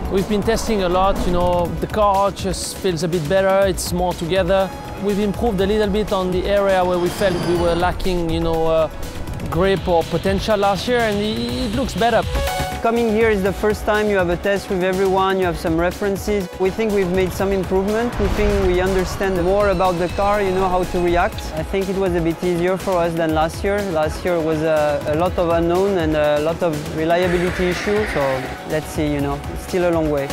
We've been testing a lot, you know, the car just feels a bit better, it's more together. We've improved a little bit on the area where we felt we were lacking, you know, grip or potential last year, and it looks better. Coming here is the first time you have a test with everyone, you have some references. We think we've made some improvement. We think we understand more about the car, you know how to react. I think it was a bit easier for us than last year. Last year was a lot of unknown and a lot of reliability issues. So let's see, you know, it's still a long way.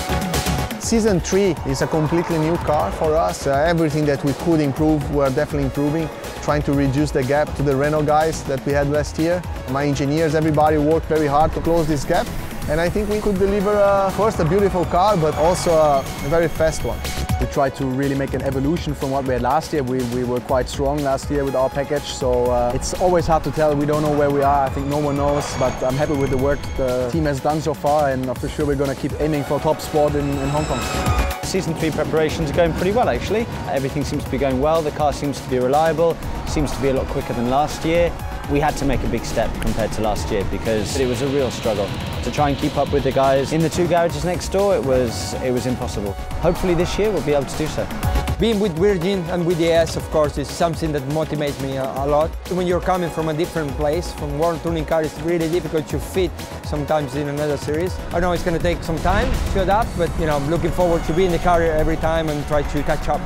Season 3 is a completely new car for us. Everything that we could improve, we're definitely improving, trying to reduce the gap to the Renault guys that we had last year. My engineers, everybody worked very hard to close this gap, and I think we could deliver first a beautiful car, but also a very fast one. We tried to really make an evolution from what we had last year. We were quite strong last year with our package, so it's always hard to tell. We don't know where we are. I think no one knows, but I'm happy with the work the team has done so far, and for sure we're going to keep aiming for top spot in Hong Kong. Season 3 preparations are going pretty well actually. Everything seems to be going well, the car seems to be reliable, seems to be a lot quicker than last year. We had to make a big step compared to last year because it was a real struggle. To try and keep up with the guys in the 2 garages next door, it was impossible. Hopefully this year we'll be able to do so. Being with Virgin and with the S, of course, is something that motivates me a lot. When you're coming from a different place, from one touring car, it's really difficult to fit sometimes in another series. I know it's going to take some time to adapt, but you know, I'm looking forward to be in the car every time and try to catch up.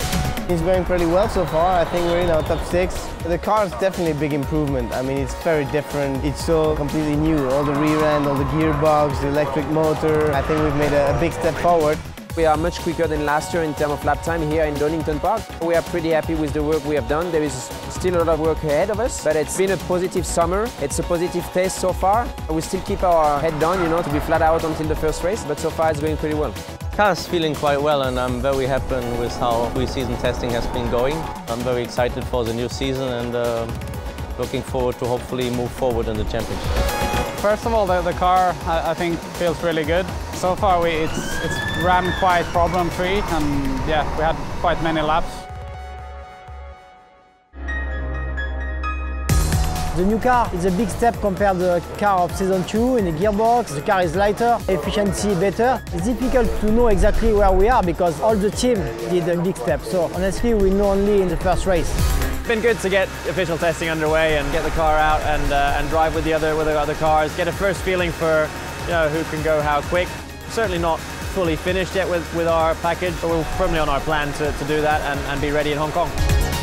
It's going pretty well so far. I think we're in our top 6. The car is definitely a big improvement. I mean, it's very different. It's so completely new. All the rear end, all the gearbox, the electric motor. I think we've made a big step forward. We are much quicker than last year in terms of lap time here in Donington Park. We are pretty happy with the work we have done. There is still a lot of work ahead of us, but it's been a positive summer. It's a positive taste so far. We still keep our head down, you know, to be flat out until the first race, but so far it's going pretty well. Car's feeling quite well, and I'm very happy with how pre-season testing has been going. I'm very excited for the new season and looking forward to hopefully move forward in the championship. First of all, the car I think feels really good. So far it's ran quite problem-free, and yeah, we had quite many laps. The new car is a big step compared to the car of Season 2 in the gearbox. The car is lighter, efficiency better. It's difficult to know exactly where we are because all the team did a big step. So honestly, we know only in the first race. It's been good to get official testing underway and get the car out and drive with the other cars. Get a first feeling for, you know, who can go how quick. Certainly not fully finished yet with our package, but we're firmly on our plan to do that and be ready in Hong Kong.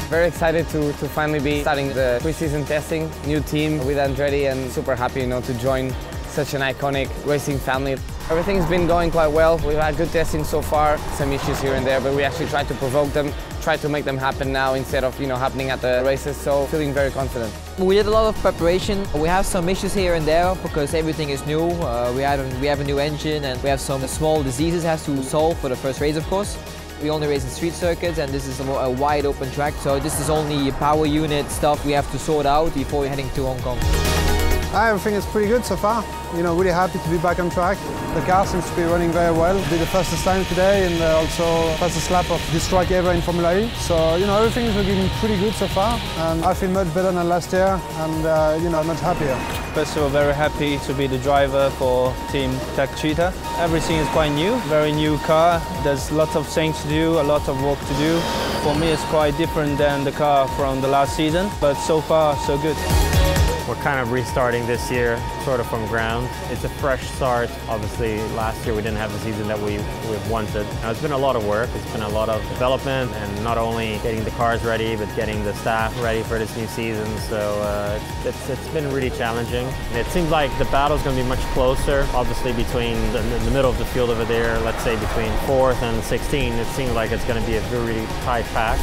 Very excited to finally be starting the pre-season testing, new team with Andretti, and super happy, you know, to join such an iconic racing family. Everything's been going quite well. We've had good testing so far, some issues here and there, but we actually tried to provoke them, try to make them happen now instead of, you know, happening at the races, so feeling very confident. We did a lot of preparation. We have some issues here and there because everything is new. We have a new engine and we have some small diseases has to solve for the first race, of course. We only race in street circuits, and this is a wide open track, so this is only power unit stuff we have to sort out before we're heading to Hong Kong. Everything is pretty good so far. You know, really happy to be back on track. The car seems to be running very well. Did the fastest time today and also fastest lap of this track ever in Formula E. So, you know, everything is looking pretty good so far, and I feel much better than last year, and you know, much happier. First of all, very happy to be the driver for Team Techeetah. Everything is quite new, very new car. There's lots of things to do, a lot of work to do. For me, it's quite different than the car from the last season, but so far, so good. We're kind of restarting this year, sort of from ground. It's a fresh start. Obviously, last year we didn't have the season that we've wanted. Now, it's been a lot of work. It's been a lot of development, and not only getting the cars ready, but getting the staff ready for this new season. So it's been really challenging. And it seems like the battle's going to be much closer. Obviously, between the middle of the field over there, let's say between 4th and 16th, it seems like it's going to be a very tight pack.